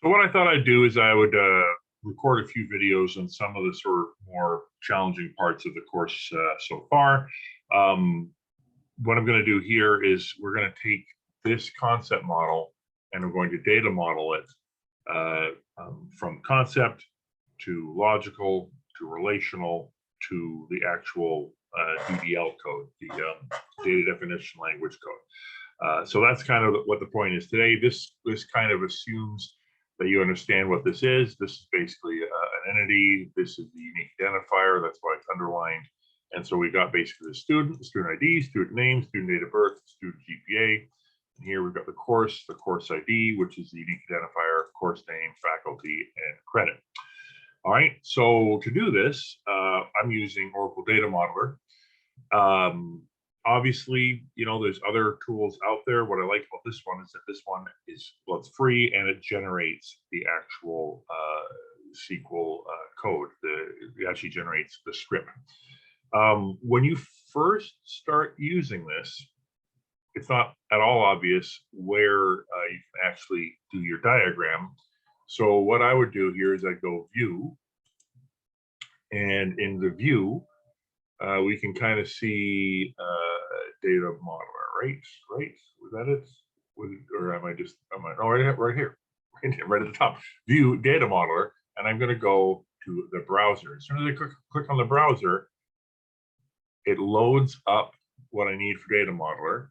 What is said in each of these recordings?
So what I thought I'd do is I would record a few videos on some of the sort of more challenging parts of the course so far. What I'm going to do here is we're going to take this concept model and we're going to data model it from concept to logical to relational to the actual DDL code, the data definition language code. So that's kind of what the point is today. This kind of assumes that you understand what this is. This is basically an entity. This is the unique identifier. That's why it's underlined. And so we got basically the student ID, student name, student date of birth, student GPA. And here we've got the course ID, which is the unique identifier, course name, faculty, and credit. All right, so to do this, I'm using Oracle Data Modeler. Obviously, you know, there's other tools out there. What I like about this one is that this one is, well, it's free and it generates the actual SQL code. It actually generates the script. When you first start using this, it's not at all obvious where you can actually do your diagram. So what I would do here is I go view, and in the view, we can kind of see data modeler, right? Was that it? Or am I just, oh, right here, right at the top, view data modeler, and I'm going to go to the browser. As soon as I click on the browser, it loads up what I need for data modeler.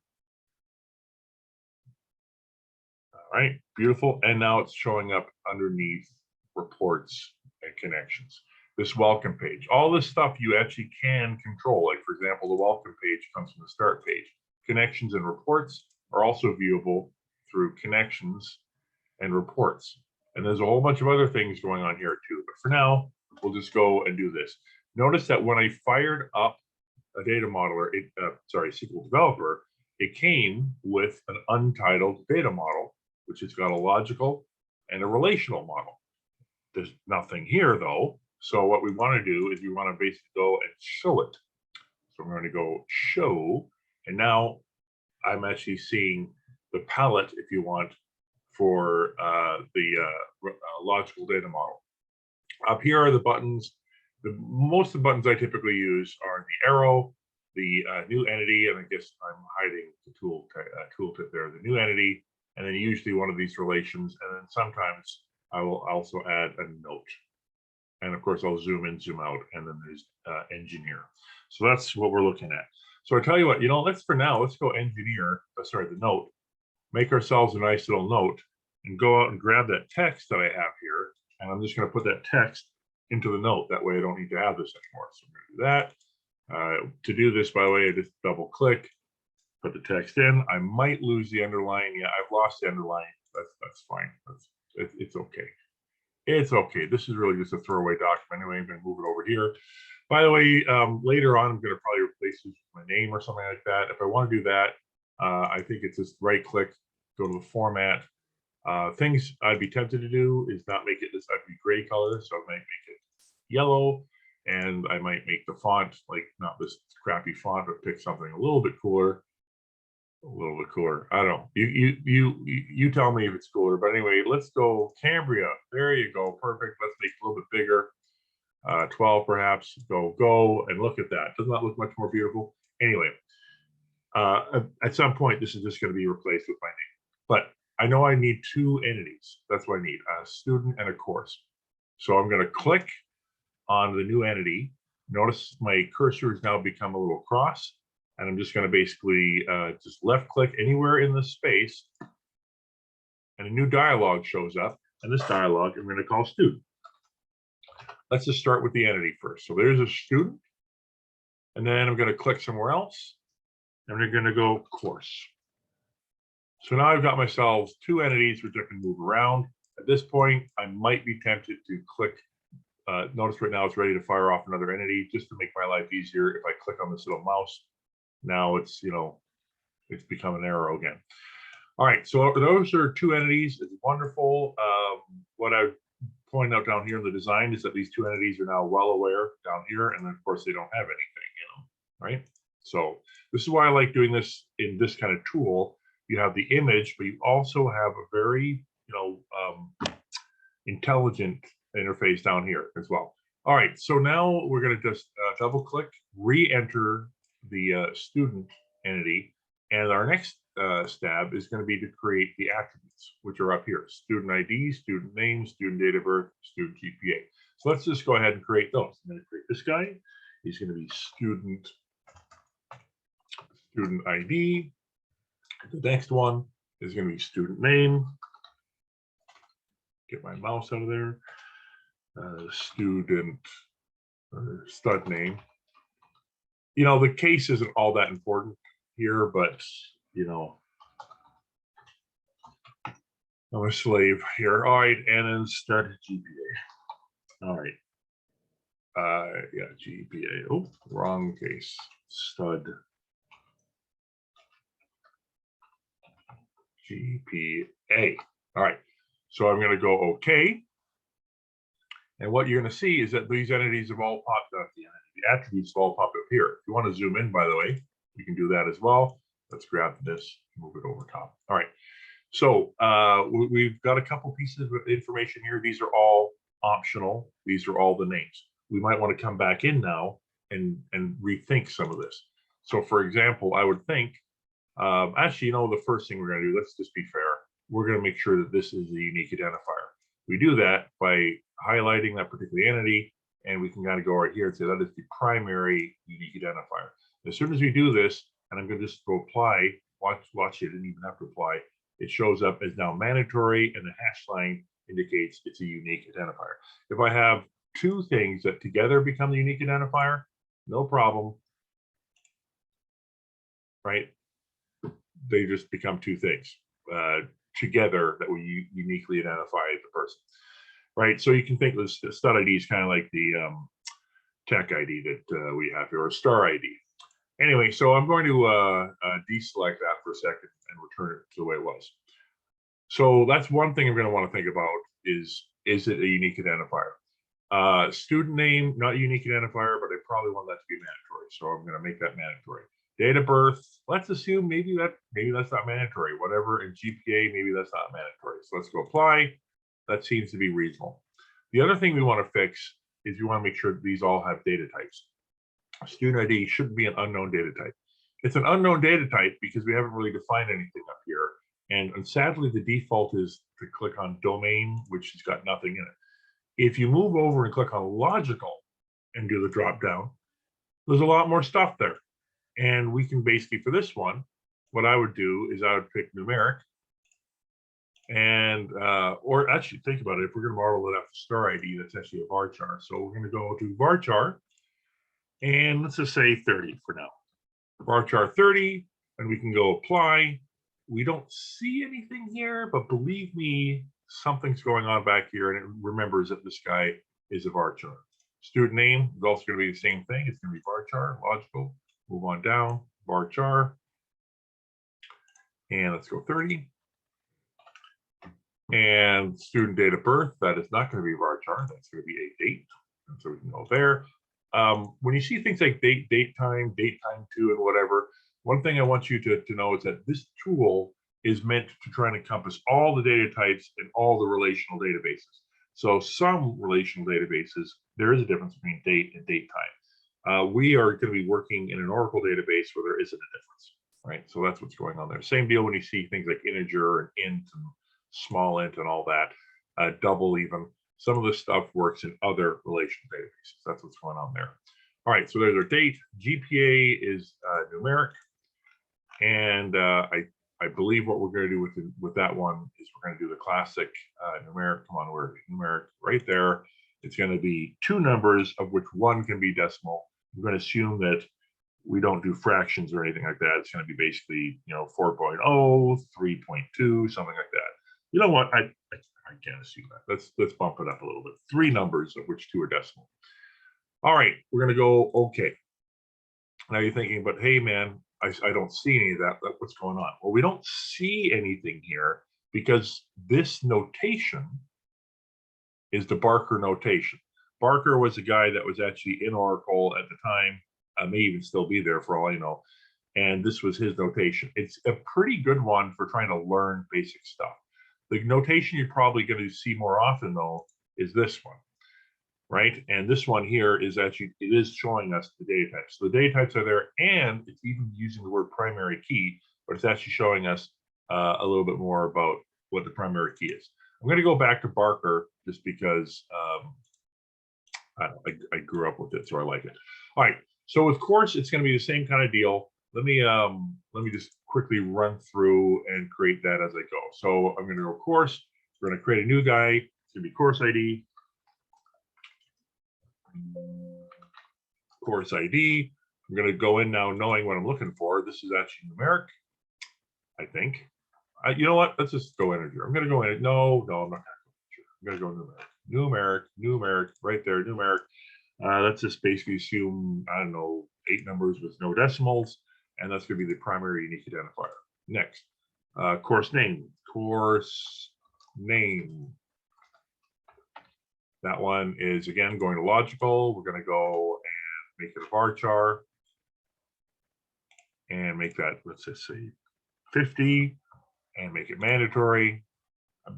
All right, beautiful. And now it's showing up underneath reports and connections. This welcome page, all this stuff you actually can control. Like, for example, the welcome page comes from the start page. Connections and reports are also viewable through connections and reports. And there's a whole bunch of other things going on here too. But for now, we'll just go and do this. Notice that when I fired up a data modeler, SQL Developer, it came with an untitled data model, which has got a logical and a relational model. There's nothing here though. So what we want to do is we want to basically go and show it. So I'm going to go show, and now I'm actually seeing the palette, if you want, for the logical data model. Up here are the buttons. Most of the buttons I typically use are the arrow, the new entity, and I guess I'm hiding the tooltip there, the new entity, and then usually one of these relations, and then sometimes I will also add a note. And of course, I'll zoom in, zoom out, and then there's engineer. So that's what we're looking at. So I tell you what, you know, let's go engineer, the note, make ourselves a nice little note, and go out and grab that text that I have here. And I'm just going to put that text into the note. That way I don't need to have this anymore. So I'm going to do that. To do this, by the way, I just double click, put the text in. I might lose the underline. Yeah, I've lost the underline. That's fine. It's okay. It's okay. This is really just a throwaway document anyway. I'm going to move it over here. By the way, later on, I'm going to probably replace this with my name or something like that. If I want to do that, I think it's just right click, go to the format. Things I'd be tempted to do is not make it this ugly gray color. So I might make it yellow, and I might make the font like not this crappy font, but pick something a little bit cooler. I don't know. You tell me if it's cooler. But anyway, let's go Cambria. There you go. Perfect. Let's make it a little bit bigger. 12 perhaps. Go and look at that. Doesn't that look much more beautiful? Anyway, at some point this is just going to be replaced with my name. But I know I need two entities. That's what I need: a student and a course. So I'm going to click on the new entity. Notice my cursor has now become a little cross. And I'm just going to basically just left click anywhere in the space, and a new dialog shows up. And this dialog I'm going to call student. Let's just start with the entity first. So there's a student, and then I'm going to click somewhere else, and we're going to go course. So now I've got myself two entities which I can move around. At this point, I might be tempted to click. Notice right now it's ready to fire off another entity. Just to make my life easier, if I click on this little mouse, now it's, you know, it's become an arrow again. All right, so those are two entities. It's wonderful. What I point out down here in the design is that these two entities are now well aware down here, and then of course they don't have anything, you know, right? So this is why I like doing this in this kind of tool. You have the image, but you also have a very, you know, intelligent interface down here as well. All right, so now we're going to just double click, re-enter the student entity, and our next step is going to be to create the attributes, which are up here: student ID, student name, student date of birth, student GPA. So let's just go ahead and create those. I'm going to create this guy. He's going to be student ID. The next one is going to be student name. Get my mouse out of there. Student or stud name. You know, the case isn't all that important here, but you know, I'm a slave here. All right, and then start GPA. All right. Yeah, GPA. Oh, wrong case. Stud GPA. All right. So I'm going to go OK. And what you're going to see is that these entities have all popped up. The attributes have all popped up here. If you want to zoom in, by the way, you can do that as well. Let's grab this, move it over top. All right. So we've got a couple pieces of information here. These are all optional. These are all the names. We might want to come back in now and rethink some of this. So for example, I would think, actually, you know, the first thing we're going to do, let's just be fair. We're going to make sure that this is a unique identifier. We do that by highlighting that particular entity, and we can kind of go right here and say that is the primary unique identifier. As soon as we do this, and I'm going to just go apply, watch it, didn't even have to apply, it shows up as now mandatory, and the hash line indicates it's a unique identifier. If I have two things that together become the unique identifier, no problem, right? They just become two things together that we uniquely identify the person, right? So you can think of the stud ID is kind of like the tech ID that we have here, or star ID. Anyway, so I'm going to deselect that for a second and return it to the way it was. So that's one thing I'm going to want to think about is it a unique identifier? Student name, not a unique identifier, but I probably want that to be mandatory. So I'm going to make that mandatory. Date of birth, let's assume maybe that's not mandatory. Whatever, in GPA, maybe that's not mandatory. So let's go apply. That seems to be reasonable. The other thing we want to fix is we want to make sure that these all have data types. Student ID shouldn't be an unknown data type. It's an unknown data type because we haven't really defined anything up here. And sadly, the default is to click on domain, which has got nothing in it. If you move over and click on logical and do the drop down, there's a lot more stuff there. And we can basically, for this one, what I would do is I would pick numeric. And, or actually think about it, if we're going to model it after star ID, that's actually a varchar. So we're going to go to varchar, and let's just say 30 for now. Varchar 30, and we can go apply. We don't see anything here, but believe me, something's going on back here, and it remembers that this guy is a varchar. Student name is also going to be the same thing. It's going to be varchar, logical. Move on down, varchar, and let's go 30. And student date of birth, that is not going to be varchar. That's going to be a date, and so we can go there. When you see things like date time 2, and whatever, one thing I want you to know is that this tool is meant to try and encompass all the data types and all the relational databases. So some relational databases, there is a difference between date and date time. We are going to be working in an Oracle database where there isn't a difference, right? So that's what's going on there. Same deal when you see things like integer and int and small int and all that, double even. Some of this stuff works in other relational databases. That's what's going on there. All right, so there's our date. GPA is numeric. And I believe what we're going to do with that one is we're going to do the classic numeric. Come on, where numeric right there. It's going to be 2 numbers of which 1 can be decimal. I'm going to assume that we don't do fractions or anything like that. It's going to be basically, 4.0, 3.2, something like that. You know what? I can't assume that. Let's bump it up a little bit. 3 numbers of which 2 are decimal. All right, we're going to go OK. Now you're thinking, but hey, man, I don't see any of that. What's going on? Well, we don't see anything here because this notation is the Barker notation. Barker was a guy that was actually in Oracle at the time, may even still be there for all I know. And this was his notation. It's a pretty good one for trying to learn basic stuff. The notation you're probably going to see more often, though, is this one, right? And this one here is actually, it is showing us the data types. So the data types are there, and it's even using the word primary key, but it's actually showing us a little bit more about what the primary key is. I'm going to go back to Barker just because I grew up with it, so I like it. All right, so of course it's going to be the same kind of deal. Let me just quickly run through and create that as I go. So I'm going to go course. We're going to create a new guy. It's going to be course ID. Course ID. I'm going to go in now knowing what I'm looking for. This is actually numeric, I think. You know what? Let's just go integer. I'm going to go in. No, I'm not going to go integer. I'm going to go numeric, right there, numeric. Let's just basically assume, I don't know, 8 numbers with no decimals, and that's going to be the primary unique identifier. Next, course name. That one is, again, going to logical. We're going to go and make it a varchar and make that, let's just say 50 and make it mandatory.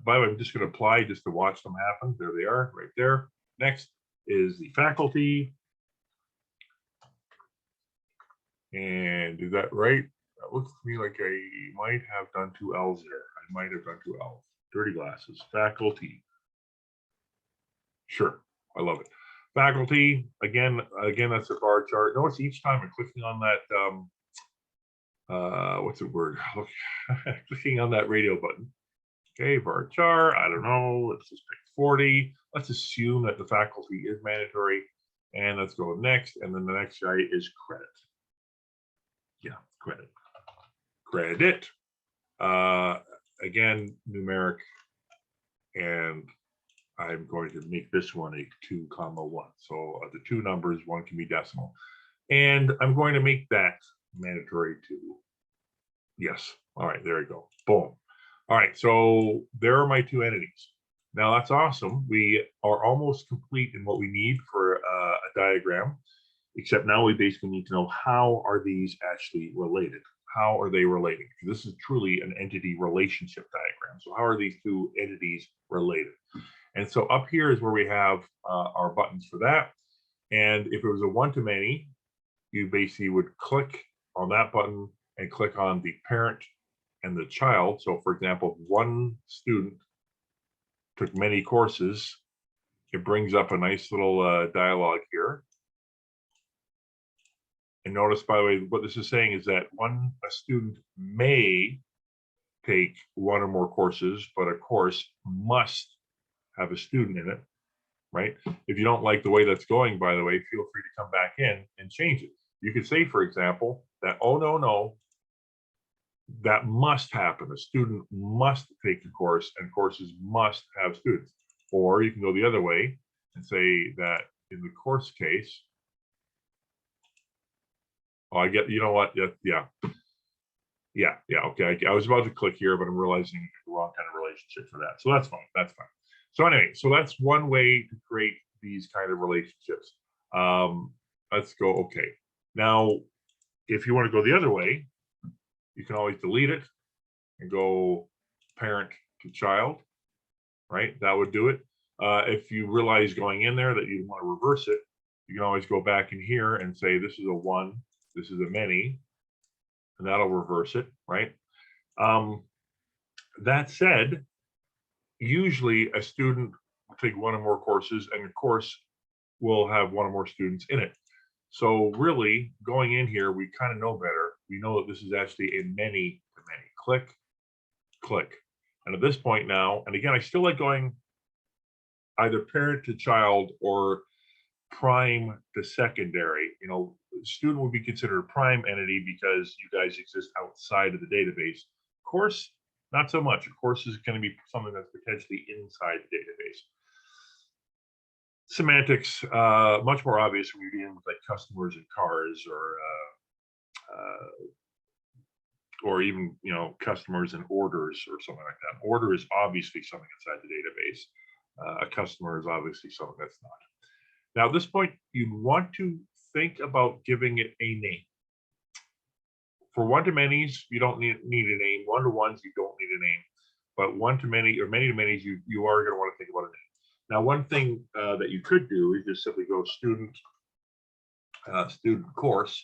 By the way, I'm just going to apply just to watch them happen. There they are, right there. Next is the faculty. And is that right? That looks to me like I might have done 2 L's there. I might have done 2 L's. Dirty glasses, faculty. Sure, I love it. Faculty, again, that's a bar chart. Notice each time I'm clicking on that, what's the word? Clicking on that radio button. Okay, varchar, I don't know, let's just pick 40. Let's assume that the faculty is mandatory. And let's go next. And then the next guy is credit. Yeah, credit. Credit. Again, numeric. And I'm going to make this one a 2, 1. So the 2 numbers, 1 can be decimal. And I'm going to make that mandatory too. Yes. All right, there we go. Boom. All right, so there are my 2 entities. Now that's awesome. We are almost complete in what we need for a diagram, except now we basically need to know how are these actually related? How are they related? This is truly an entity relationship diagram. So how are these 2 entities related? And so up here is where we have our buttons for that. And if it was a one-to-many, you basically would click on that button and click on the parent and the child. So for example, if one student took many courses, it brings up a nice little dialogue here. And notice, by the way, what this is saying is that a student may take 1 or more courses, but a course must have a student in it, right? If you don't like the way that's going, by the way, feel free to come back in and change it. You could say, for example, that, oh, no, that must happen. A student must take the course and courses must have students. Or you can go the other way and say that in the course case, oh, I get, you know what? Yeah, okay. I was about to click here, but I'm realizing the wrong kind of relationship for that. So that's fine, So anyway, so that's one way to create these kind of relationships. Let's go, okay. Now, if you want to go the other way, you can always delete it and go parent to child, right? That would do it. If you realize going in there that you want to reverse it, you can always go back in here and say, this is a 1, this is a many, and that'll reverse it, right? That said, usually a student will take 1 or more courses and a course will have 1 or more students in it. So really going in here, we kind of know better. We know that this is actually a many to many. Click, click. And at this point now, and again, I still like going either parent to child or prime to secondary. You know, student would be considered a prime entity because you guys exist outside of the database. Course, not so much. A course is going to be something that's potentially inside the database. Semantics, much more obvious when you're dealing with like customers and cars, or even, you know, customers and orders or something like that. Order is obviously something inside the database. A customer is obviously something that's not. Now, at this point, you want to think about giving it a name. For one-to-manys, you don't need a name. One-to-ones, you don't need a name. but one to many or many to many, you are going to want to think about a name. Now, one thing that you could do is just simply go student course,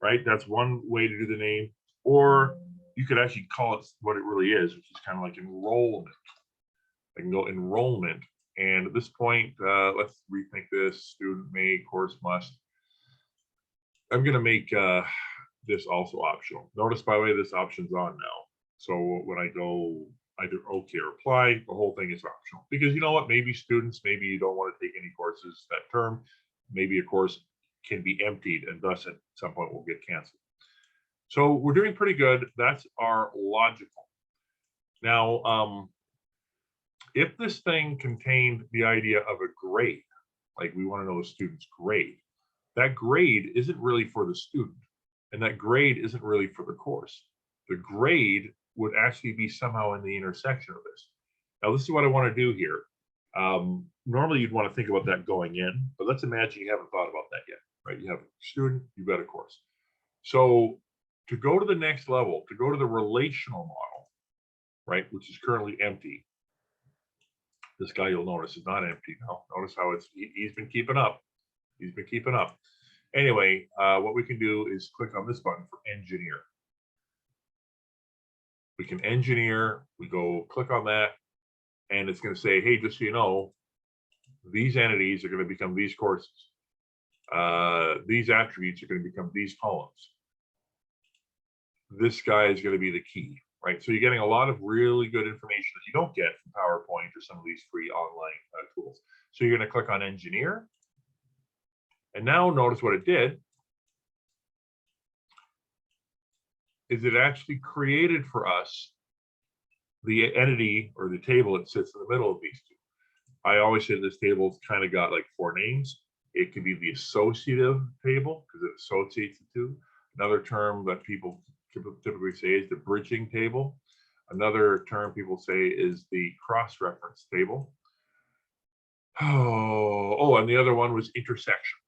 right? That's one way to do the name, or you could actually call it what it really is, which is kind of like enrollment. I can go enrollment, and at this point, let's rethink this. Student may, course must. I'm going to make this also optional. Notice, by the way, this option's on now. So when I go either OK or apply, the whole thing is optional. Because you know what? Maybe students, maybe you don't want to take any courses that term. Maybe a course can be emptied and thus at some point will get canceled. So we're doing pretty good. That's our logical. Now, if this thing contained the idea of a grade, like we want to know the student's grade, that grade isn't really for the student, and that grade isn't really for the course. The grade would actually be somehow in the intersection of this. Now, this is what I want to do here. Normally, you'd want to think about that going in, but let's imagine you haven't thought about that yet, right? You have a student, you've got a course. So to go to the next level, to go to the relational model, right, which is currently empty. This guy, you'll notice, is not empty now. Notice how he's been keeping up. He's been keeping up. Anyway, what we can do is click on this button for engineer. We can engineer, we go click on that, and it's going to say, hey, just so you know, these entities are going to become these courses. These attributes are going to become these columns. This guy is going to be the key, right? So you're getting a lot of really good information that you don't get from PowerPoint or some of these free online tools. So you're going to click on engineer. And now notice what it did is it actually created for us the entity or the table that sits in the middle of these two. I always say this table's kind of got like 4 names. It could be the associative table because it associates the two. Another term that people typically say is the bridging table. Another term people say is the cross-reference table. Oh, and the other one was intersection,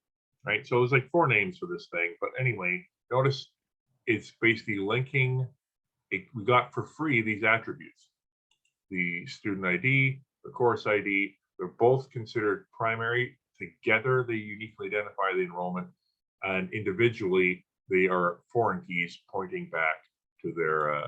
right? So it was like 4 names for this thing. But anyway, notice it's basically linking. We got for free these attributes. The student ID, the course ID, they're both considered primary. Together, they uniquely identify the enrollment, and individually, they are foreign keys pointing back to their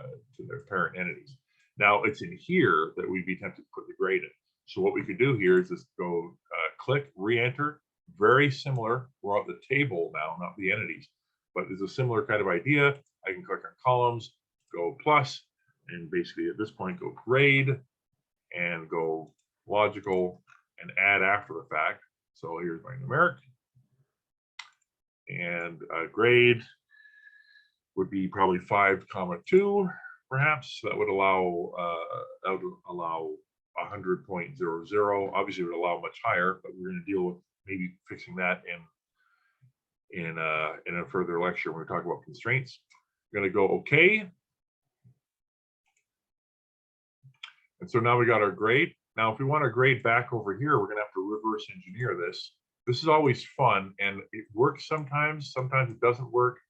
parent entities. Now, it's in here that we'd be tempted to put the grade in. So what we could do here is just go click, re-enter. Very similar. We're on the table now, not the entities, but it's a similar kind of idea. I can click on columns, go plus, and basically at this point go grade and go logical and add after the fact. So here's my numeric, and grade would be probably 5,2 perhaps. That would allow 100.00. Obviously, it would allow much higher, but we're going to deal with maybe fixing that in a further lecture when we talk about constraints. We're going to go OK. And so now we got our grade. Now, if we want our grade back over here, we're going to have to reverse engineer this. This is always fun, and it works sometimes. Sometimes it doesn't work,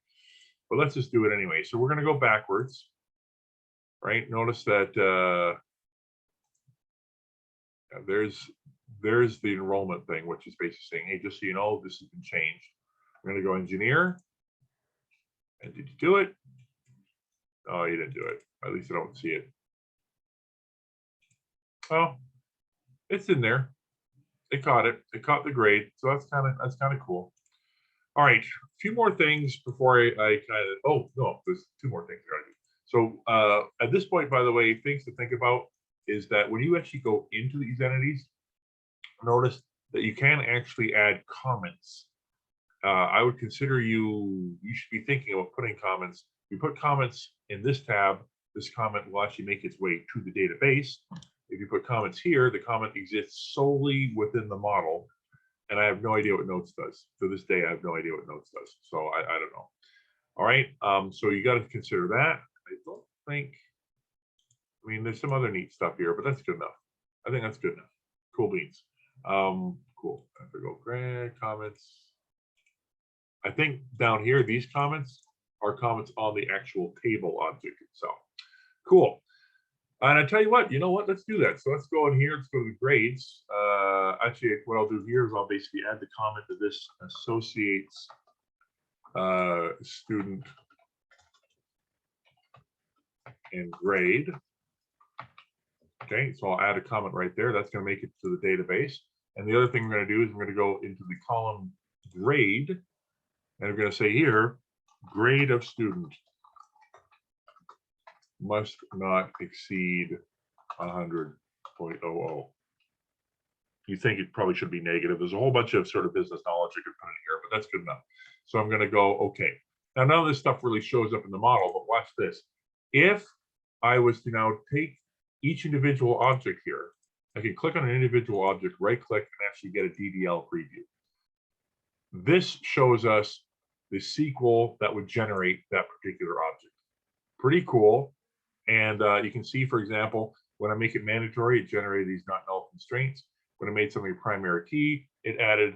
but let's just do it anyway. So we're going to go backwards, right? Notice that there's the enrollment thing, which is basically saying, hey, just so you know, this has been changed. I'm going to go engineer. And did you do it? Oh, you didn't do it. At least I don't see it. Oh, it's in there. It caught it. It caught the grade. So that's kind of cool. All right, a few more things before I kind of. Oh no, there's 2 more things I gotta do. So at this point, by the way, things to think about is that when you actually go into these entities, notice that you can actually add comments. I would consider you should be thinking about putting comments. You put comments in this tab. This comment will actually make its way to the database. If you put comments here, the comment exists solely within the model, and I have no idea what Notes does. To this day, I have no idea what Notes does, so I don't know. All right, so you got to consider that. I don't think, I mean, there's some other neat stuff here, but that's good enough. I think that's good enough. Cool beans. Cool. I have to go grad comments. I think down here, these comments are comments on the actual table object itself. Cool. And I tell you what, let's do that. So let's go in here, let's go to the grades. Actually, what I'll do here is I'll basically add the comment that this associates student and grade. Okay, so I'll add a comment right there. That's going to make it to the database. And the other thing we're going to do is we're going to go into the column grade, and we're going to say here, grade of student must not exceed 100.00. You think it probably should be negative. There's a whole bunch of sort of business knowledge you could put in here, but that's good enough. So I'm going to go, okay. Now, none of this stuff really shows up in the model, but watch this. If I was to now take each individual object here, I can click on an individual object, right click, and actually get a DDL preview. This shows us the SQL that would generate that particular object. Pretty cool. And you can see, for example, when I make it mandatory, it generated these not null constraints. When I made something a primary key, it added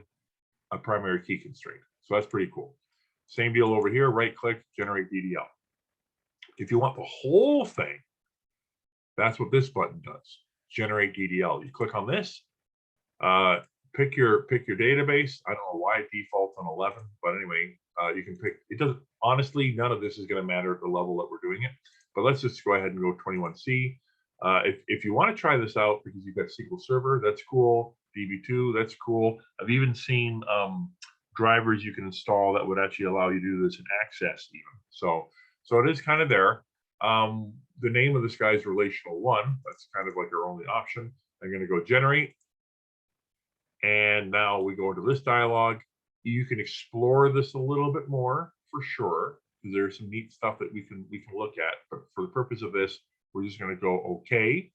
a primary key constraint. So that's pretty cool. Same deal over here, right click, generate DDL. If you want the whole thing, that's what this button does, generate DDL. You click on this, pick your database. I don't know why it defaults on 11, but anyway, you can pick, it doesn't, honestly, none of this is gonna matter at the level that we're doing it, but let's just go ahead and go 21C. If you want to try this out because you've got SQL Server, that's cool. DB2, that's cool. I've even seen drivers you can install that would actually allow you to do this in Access even. So it is kind of there. The name of this guy is Relational 1. That's kind of like our only option. I'm going to go generate. And now we go into this dialog. You can explore this a little bit more for sure, because there's some neat stuff that we can look at. But for the purpose of this, we're just going to go OK.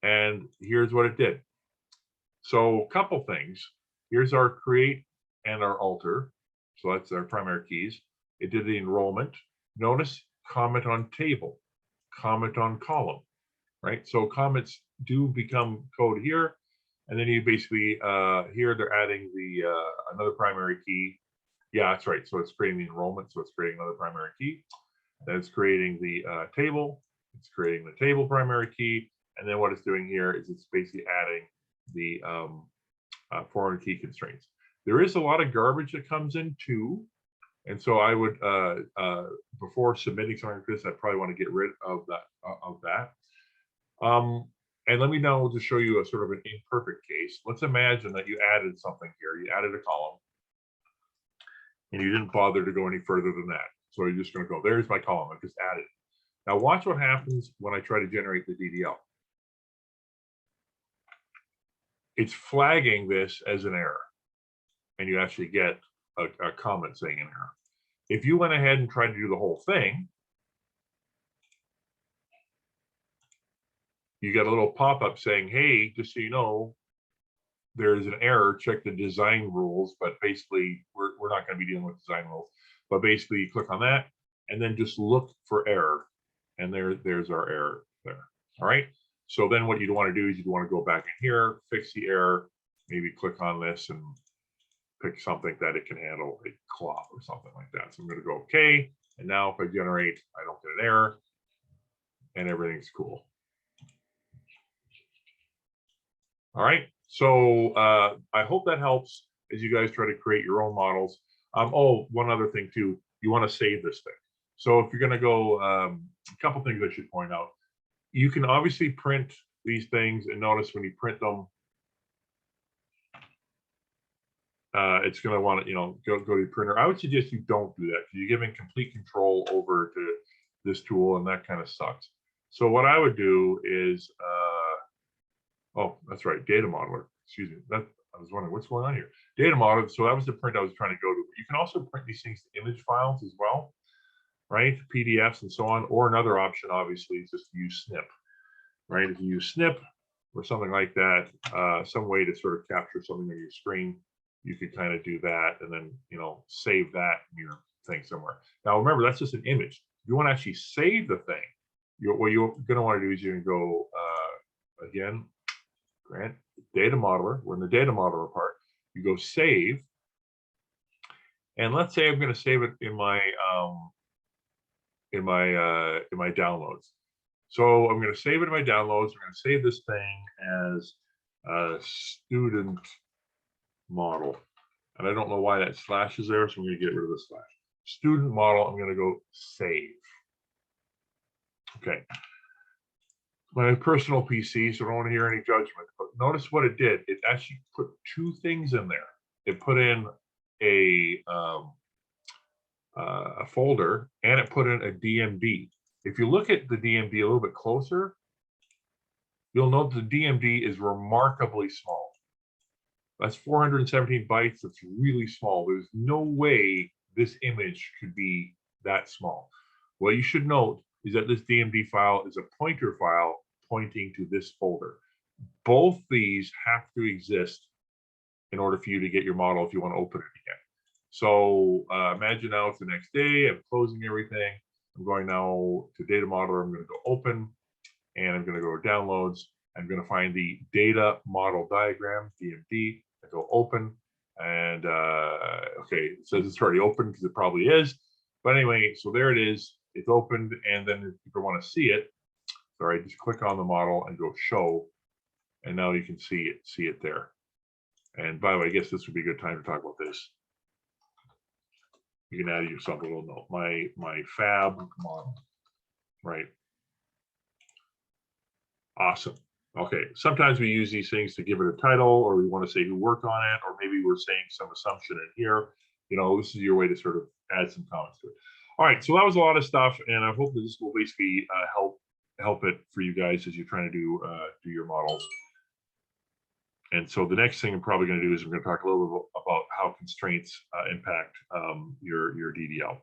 And here's what it did. So a couple things. Here's our create and our alter. So that's our primary keys. It did the enrollment. Notice comment on table, comment on column, right? So comments do become code here. And then you basically, here they're adding the another primary key. Yeah, that's right. So it's creating the enrollment. So it's creating another primary key. Then it's creating the table. It's creating the table primary key. And then what it's doing here is it's basically adding the foreign key constraints. There is a lot of garbage that comes in too. And so I would, before submitting something like this, I'd probably want to get rid of that. And let me now just show you a sort of an imperfect case. Let's imagine that you added something here. You added a column and you didn't bother to go any further than that. So you're just going to go, there's my column. I just added it. Now watch what happens when I try to generate the DDL. It's flagging this as an error. And you actually get a comment saying an error. If you went ahead and tried to do the whole thing, you get a little pop-up saying, hey, just so you know, there's an error, check the design rules, but basically we're not going to be dealing with design rules. But basically you click on that and then just look for error. And there's our error there. All right. So then what you'd want to do is you'd want to go back in here, fix the error, maybe click on this and pick something that it can handle, a cloth or something like that. So I'm going to go OK. And now if I generate, I don't get an error and everything's cool. All right. So I hope that helps as you guys try to create your own models. Oh, one other thing too, you want to save this thing. So if you're going to go, a couple things I should point out. You can obviously print these things, and notice when you print them, it's going to want to, go to the printer. I would suggest you don't do that because you're giving complete control over to this tool, and that kind of sucks. So what I would do is, oh, that's right, data modeler. Excuse me. I was wondering what's going on here. Data modeler. So that was the print I was trying to go to. You can also print these things to image files as well, right? PDFs and so on. Or another option, obviously, is just to use SNP, right? If you use SNP or something like that, some way to sort of capture something on your screen, you could kind of do that and then, save that in your thing somewhere. Now, remember, that's just an image. If you want to actually save the thing, what you're going to want to do is you're going to go, again, grant data modeler. We're in the data modeler part. You go save. And let's say I'm going to save it in my downloads. So I'm going to save it in my downloads. I'm going to save this thing as a student model. And I don't know why that slash is there, so I'm going to get rid of the slash. Student model, I'm going to go save. Okay. My personal PC, so I don't want to hear any judgment. But notice what it did. It actually put two things in there. It put in a folder, and it put in a DMD. If you look at the DMD a little bit closer, you'll note the DMD is remarkably small. That's 417 bytes. That's really small. There's no way this image could be that small. What you should note is that this DMD file is a pointer file pointing to this folder. Both these have to exist in order for you to get your model if you want to open it again. So imagine now it's the next day. I'm closing everything. I'm going now to Data Modeler. I'm going to go open, and I'm going to go to Downloads. I'm going to find the Data Model Diagram, DMD. I go open, and okay, it says it's already open because it probably is. But anyway, so there it is. It's opened, and then if you want to see it, sorry, just click on the model and go Show, and now you can see it there. And by the way, I guess this would be a good time to talk about this. You can add yourself a little note. My fab model, right? Awesome. Okay. Sometimes we use these things to give it a title, or we want to say who worked on it, or maybe we're saying some assumption in here. You know, this is your way to sort of add some comments to it. All right. So that was a lot of stuff, and I hope that this will basically help it for you guys as you're trying to do your models. And so the next thing I'm probably going to do is I'm going to talk a little bit about how constraints impact your DDL.